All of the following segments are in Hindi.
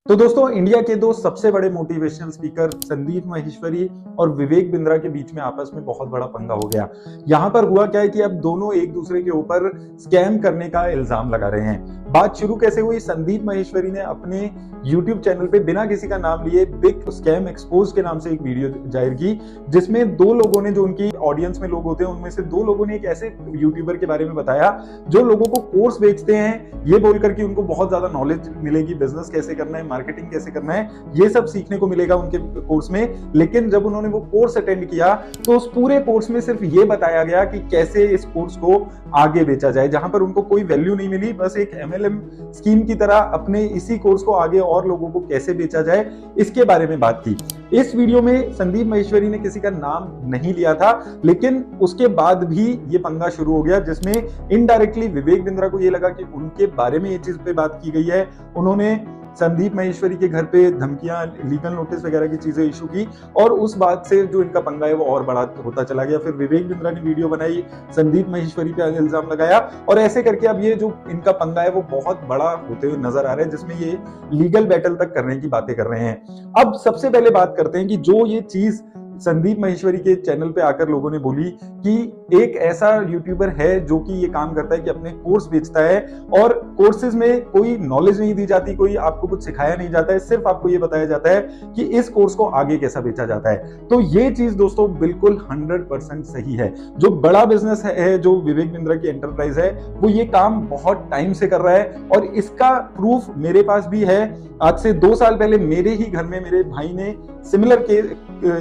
तो दोस्तों, इंडिया के दो सबसे बड़े मोटिवेशनल स्पीकर संदीप माहेश्वरी और विवेक बिंद्रा के बीच में आपस में बहुत बड़ा पंगा हो गया। यहाँ पर हुआ क्या है कि अब दोनों एक दूसरे के ऊपर स्कैम करने का इल्जाम लगा रहे हैं। बात शुरू कैसे हुई? संदीप माहेश्वरी ने अपने YouTube चैनल पे बिना किसी का नाम लिए बिग स्कैम एक्सपोज के नाम से एक वीडियो जाहिर की, जिसमें दो लोगों ने, जो उनकी ऑडियंस में लोग होते हैं, उनमें से दो लोगों ने एक ऐसे यूट्यूबर के बारे में बताया जो लोगों को कोर्स बेचते हैं ये बोलकर कि उनको बहुत ज्यादा नॉलेज मिलेगी, बिजनेस कैसे करना है, मार्केटिंग कैसे करना है, ये सब सीखने को मिलेगा उनके कोर्स में। लेकिन जब उन्होंने वो कोर्स अटेंड किया तो उस पूरे कोर्स में सिर्फ ये बताया गया कि कैसे इस कोर्स को आगे बेचा जाए, जहां पर उनको कोई वैल्यू नहीं मिली। बस एक MLM स्कीम की तरह अपने इसी कोर्स को आगे और लोगों को कैसे बेचा जाए, इसके बारे में बात की। इस वीडियो में संदीप माहेश्वरी ने किसी का नाम नहीं लिया था, लेकिन उसके बाद भी ये पंगा शुरू हो गया, जिसमें इनडायरेक्टली विवेक बिंद्रा को ये लगा कि उनके बारे में ये चीज पे बात की गई है। उन्होंने संदीप माहेश्वरी के घर पे धमकियां, लीगल नोटिस वगैरह की चीजें इशू की, और उस बात से जो इनका पंगा है वो और बड़ा होता चला गया। फिर विवेक बिंद्रा ने वीडियो बनाई, संदीप माहेश्वरी पे इल्जाम लगाया, और ऐसे करके अब ये जो इनका पंगा है वो बहुत बड़ा होते हुए नजर आ रहा है, जिसमें ये लीगल बैटल तक करने की बातें कर रहे हैं। अब सबसे पहले बात करते हैं कि जो ये चीज संदीप माहेश्वरी के चैनल पे आकर लोगों ने बोली कि एक ऐसा यूट्यूबर है जो कि ये काम करता है कि अपने कोर्स बेचता है, और कोर्सेज में कोई नॉलेज नहीं दी जाती, कोई आपको कुछ सिखाया नहीं जाता है, सिर्फ आपको ये बताया जाता है कि इस कोर्स को आगे कैसा बेचा जाता है। तो ये चीज दोस्तों बिल्कुल 100% सही है। जो बड़ा बिजनेस है, जो विवेक बिंद्रा की एंटरप्राइज है, वो ये काम बहुत टाइम से कर रहा है, और इसका प्रूफ मेरे पास भी है। आज से 2 साल पहले मेरे ही घर में मेरे भाई ने सिमिलर के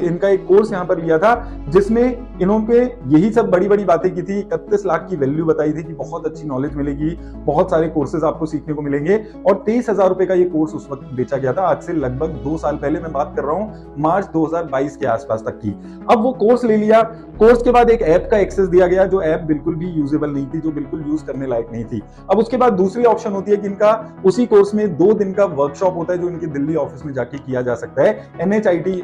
इनका एक कोर्स यहाँ पर लिया था, जिसमें इन्होंने यही सब बड़ी बड़ी बातें की थी। 31 लाख की वैल्यू बताई थी कि बहुत अच्छी नॉलेज मिलेगी, बहुत सारे कोर्सेज आपको सीखने को मिलेंगे, और 23,000 रुपए का ये कोर्स उस वक्त बेचा गया था। आज से लगभग 2 साल पहले, मैं बात कर रहा हूँ मार्च 2022 के आसपास तक की। अब वो कोर्स ले लिया, कोर्स के बाद एक ऐप का एक्सेस दिया गया, जो ऐप बिल्कुल भी यूजेबल नहीं थी, जो बिल्कुल यूज करने लायक नहीं थी। अब उसके बाद दूसरी ऑप्शन होती है कि इनका उसी कोर्स में 2 दिन का वर्कशॉप होता है, जो इनके दिल्ली ऑफिस में जाके किया जा सकता है। NHIT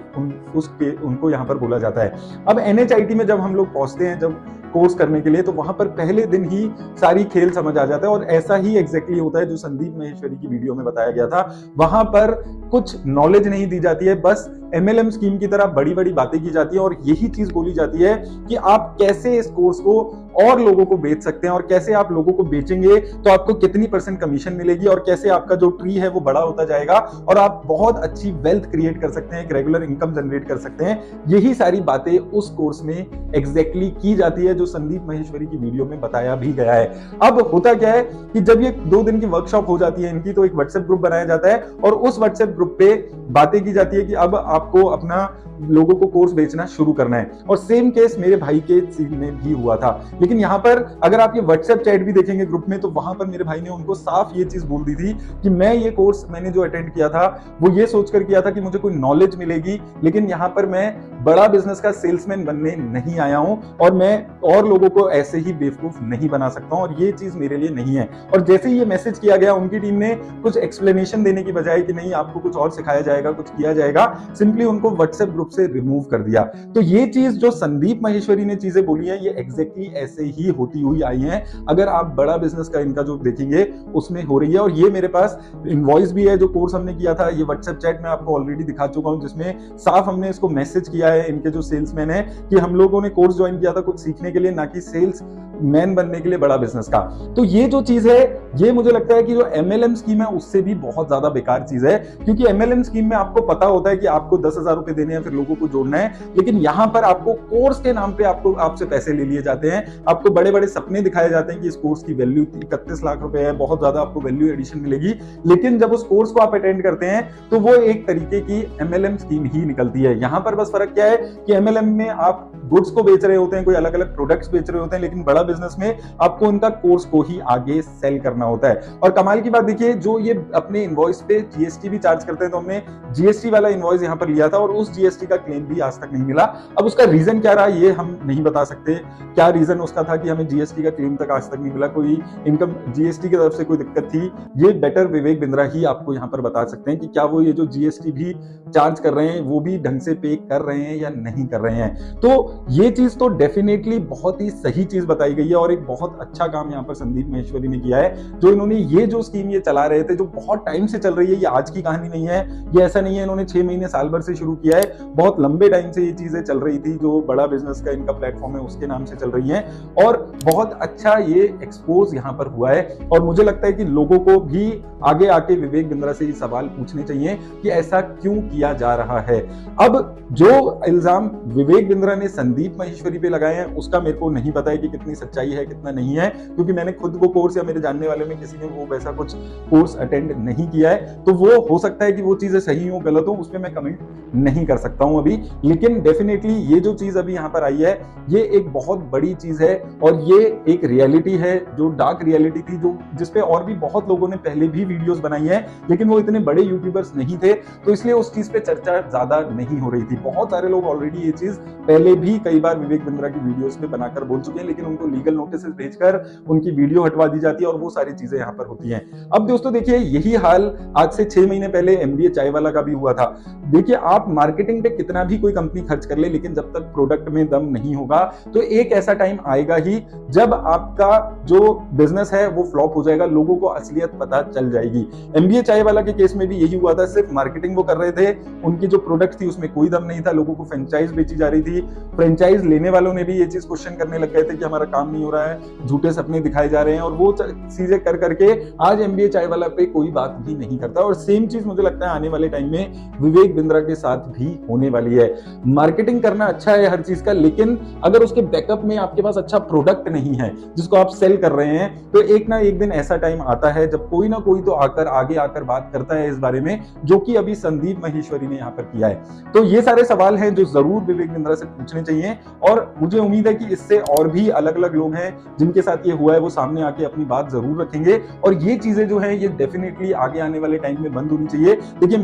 उनको यहाँ पर बोला जाता है। अब NHIT में जब हम लोग पहुंचते हैं, जब कोर्स करने के लिए, तो वहां पर पहले दिन ही सारी खेल समझ आ जाता है, और ऐसा ही एग्जैक्टली होता है जो संदीप माहेश्वरी की वीडियो में बताया गया था। वहां पर कुछ नॉलेज नहीं दी जाती है, बस MLM स्कीम की तरह बड़ी बड़ी बातें की जाती है, और यही चीज बोली जाती है कि आप कैसे इस कोर्स को और लोगों को बेच सकते हैं, और कैसे आप लोगों को बेचेंगे तो आपको कितनी % कमीशन मिलेगी, और कैसे आपका जो ट्री है वो बड़ा होता जाएगा, और आप बहुत अच्छी वेल्थ क्रिएट कर सकते हैं, एक रेगुलर इनकम जनरेट कर सकते हैं। यही सारी बातें उस कोर्स में एग्जैक्टली की जाती है, जो संदीप माहेश्वरी की वीडियो में बताया भी गया है। अब होता क्या है कि जब ये 2 दिन की वर्कशॉप हो जाती है इनकी, तो एक व्हाट्सएप ग्रुप बनाया जाता है, और उस व्हाट्सएप ग्रुप पे बातें की जाती है कि अब आपको अपना लोगों को कोर्स बेचना शुरू करना है। और सेम केस मेरे भाई के सीन में भी हुआ था। लेकिन यहाँ पर अगर आप ये व्हाट्सएप चैट भी देखेंगे ग्रुप में, तो वहां पर मेरे भाई ने उनको साफ ये चीज बोल दी थी कि मैं ये कोर्स मैंने जो अटेंड किया था वो ये सोचकर किया था कि मुझे कोई नॉलेज मिलेगी, लेकिन यहाँ पर मैं बड़ा बिजनेस का सेल्समैन बनने नहीं आया हूं, और मैं और लोगों को ऐसे ही बेवकूफ नहीं बना सकता हूं, और ये चीज मेरे लिए नहीं है। और जैसे ही ये मैसेज किया गया, उनकी टीम ने कुछ एक्सप्लेनेशन देने की बजाय कि नहीं आपको कुछ और सिखाया जाएगा, कुछ किया जाएगा, सिंपली उनको व्हाट्सएप ग्रुप से रिमूव कर दिया। तो ये चीज जो संदीप माहेश्वरी ने चीजें बोली है, ये एग्जैक्टली ऐसे ही होती हुई आई है। अगर आप बड़ा बिजनेस का इनका जो देखेंगे उसमें हो रही है, और ये मेरे पास इनवॉइस भी है जो कोर्स हमने किया था। ये व्हाट्सएप चैट में आपको ऑलरेडी दिखा चुका हूं, जिसमें साफ हमने इसको मैसेज किया है इनके जो सेल्समैन है कि हम लोगों ने कोर्स ज्वाइन किया था कुछ सीखने के लिए, ना कि सेल्स मैन बनने के लिए बड़ा बिजनेस का। तो ये जो चीज है, ये मुझे लगता है कि जो MLM स्कीम है उससे भी बहुत ज्यादा बेकार चीज है, क्योंकि MLM स्कीम में आपको पता होता है कि आपको 10,000 रुपए देने हैं, फिर लोगों को जोड़ना है। लेकिन यहां पर आपको कोर्स के नाम पे आपसे पैसे ले लिए जाते हैं, आपको बड़े बड़े सपने दिखाए जाते हैं कि इस कोर्स की वैल्यू 31 लाख रुपए है, बहुत ज्यादा आपको वैल्यू एडिशन मिलेगी। लेकिन जब उस कोर्स को आप अटेंड करते हैं तो वो एक तरीके की MLM स्कीम ही निकलती है। यहां पर बस फर्क क्या है कि MLM में आप गुड्स को बेच रहे होते हैं, कोई अलग अलग प्रोडक्ट्स बेच रहे होते हैं, लेकिन बड़ा बिजनेस में आपको उनका कोर्स को ही आगे सेल करना होता है। और कमाल की बात देखिए, जो ये अपने इनवॉइस पे GST भी चार्ज करते हैं, तो हमने GST वाला इनवॉइस यहाँ पर लिया था, और उस GST का क्लेम भी आज तक नहीं मिला। अब उसका रीजन क्या रहा ये हम नहीं बता सकते, क्या रीजन उसका था कि हमें GST का क्लेम तक आज तक नहीं मिला, कोई इनकम GST की तरफ से कोई दिक्कत थी, ये बेटर विवेक बिंद्रा ही आपको यहाँ पर बता सकते हैं कि क्या वो ये जो GST भी चार्ज कर रहे हैं वो भी ढंग से पे कर रहे हैं या नहीं कर रहे हैं। तो ये चीज तो डेफिनेटली बहुत ही सही चीज बताई गई है, और एक बहुत अच्छा काम यहाँ पर संदीप माहेश्वरी ने किया है। जो इन्होंने ये जो स्कीम ये चला रहे थे, जो बहुत टाइम से चल रही है, ये आज की कहानी नहीं नहीं है, ये ऐसा नहीं है इन्होंने 6 महीने साल भर से शुरू किया है, बहुत लंबे टाइम से ये चीजें चल रही थी। जो बड़ा बिजनेस का इनका प्लेटफॉर्म है उसके नाम से चल रही है और बहुत अच्छा ये एक्सपोज यहाँ पर हुआ है। और मुझे लगता है कि लोगों को भी आगे आके विवेक बिंद्रा से ये सवाल पूछने चाहिए कि ऐसा क्यों किया जा रहा है। अब जो इल्जाम विवेक बिंद्रा ने संदीप माहेश्वरी पे लगाए हैं उसका मेरे को नहीं पता है कि कितनी सच्चाई है कितना नहीं है, क्योंकि मैंने खुद वो कोर्स या मेरे जानने वाले में किसी ने वो वैसा कुछ कोर्स अटेंड नहीं किया है, तो वो हो सकता है कि वो चीजें सही हो गलत हो, उसमें मैं कमेंट नहीं कर सकता हूं अभी। लेकिन डेफिनेटली ये जो चीज अभी यहाँ पर आई है ये एक बहुत बड़ी चीज है और ये एक रियलिटी है जो डार्क रियलिटी थी, जो जिसपे और भी बहुत लोगों ने पहले भी वीडियोस बनाई है, लेकिन वो इतने बड़े यूट्यूबर्स नहीं थे तो इसलिए उस चीज पे चर्चा ज्यादा नहीं हो रही थी। बहुत सारे लोग ऑलरेडी ये चीज पहले भी कई बार विवेक बिंद्रा की वीडियोस में बनाकर बोल चुके हैं, लेकिन उनको लीगल नोटिस भेजकर उनकी वीडियो हटवा दी जाती है और वो सारी चीजें यहाँ पर होती हैं। अब दोस्तों देखिए यही हाल आज से 6 महीने पहले एमबीए चाय वाला का भी हुआ था। देखिए आप मार्केटिंग पे कितना भी कोई कंपनी खर्च कर ले, लेकिन जब तक प्रोडक्ट में दम नहीं होगा तो एक ऐसा टाइम आएगा ही जब आपका जो बिजनेस है वो फ्लॉप हो जाएगा, लोगों को असलियत पता चल जाएगी। एमबीए चाय वाला के केस में भी यही हुआ था, सिर्फ मार्केटिंग वो कर रहे थे, उनकी जो प्रोडक्ट थी उसमें कोई दम नहीं था, लोगों को फ्रेंचाइज बेची जा रही थी। फ्रेंचाइज लेने वालों ने भी ये चीज क्वेश्चन करने लग गए थे कि हमारा काम नहीं हो रहा है, झूठे सपने दिखाए जा रहे हैं, और वो चीजें कर करके आज एमबीए चाय वाला पे कोई बात भी नहीं करता। और सेम चीज मुझे लगता है आने वाले टाइम में विवेक बिंद्रा के साथ भी होने वाली है। मार्केटिंग करना अच्छा है हर चीज का, लेकिन अगर उसके बैकअप में आपके पास अच्छा प्रोडक्ट नहीं है जिसको आप सेल कर रहे हैं, तो एक ना एक दिन ऐसा टाइम आता है जब कोई ना कोई तो आगे आकर बात करता है इस बारे में, जो कि अभी संदीप माहेश्वरी ने यहाँ पर किया है। तो ये सारे सवाल हैं जो जरूर विवेक बिंद्रा से पूछने चाहिए, और मुझे उम्मीद है कि इससे और भी अलग अलग लोग हैं जिनके साथ ये हुआ है, वो सामने आके अपनी बात जरूर रखेंगे, और ये चीजें जो है ये डेफिनेटली आगे आने वाले टाइम में बंद होनी चाहिए। देखिए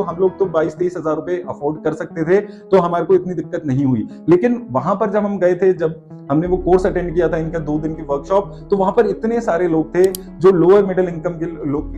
हम लोग तो 22-23 हजार रुपए अफोर्ड कर सकते थे, तो हमारे को इतनी दिक्कत नहीं हुई, लेकिन वहां पर जब हम गए थे, जब हमने वो कोर्स अटेंड किया था इनका 2 दिन की वर्कशॉप, तो वहां पर इतने सारे लोग थे जो लोअर मिडिल इनकम के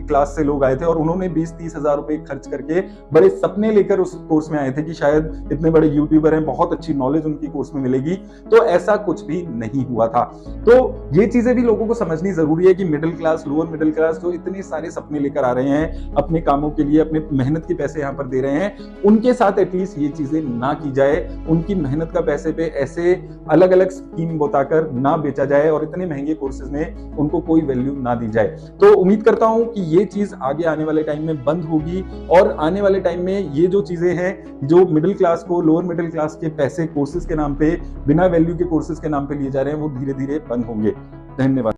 क्लास से लोग आए थे, और उन्होंने 20-30 हजार रुपए खर्च करके बड़े सपने लेकर उस कोर्स में आए थे कि शायद इतने बड़े यूट्यूबर हैं, बहुत अच्छी नॉलेज उनकी कोर्स में मिलेगी। तो ऐसा कुछ भी नहीं हुआ था। तो ये चीजें भी लोगों को समझनी जरूरी है कि middle class, lower middle class जो इतने सारे सपने लेकर आ रहे हैं अपने कामों के लिए, अपने मेहनत के पैसे यहाँ पर दे रहे हैं, उनके साथ एटलीस्ट ये चीजें ना की जाए, उनकी मेहनत का पैसे पे ऐसे अलग अलग स्कीम बताकर ना बेचा जाए, और इतने महंगे कोर्सेज में उनको कोई वैल्यू ना दी जाए। तो उम्मीद करता हूं कि ये चीज आगे आने वाले टाइम में बंद होगी, और आने वाले टाइम में ये जो चीजें हैं जो मिडिल क्लास को, लोअर मिडिल क्लास के पैसे कोर्सेज के नाम पे, बिना वैल्यू के कोर्सेज के नाम पे लिए जा रहे हैं, वो धीरे धीरे बंद होंगे। धन्यवाद।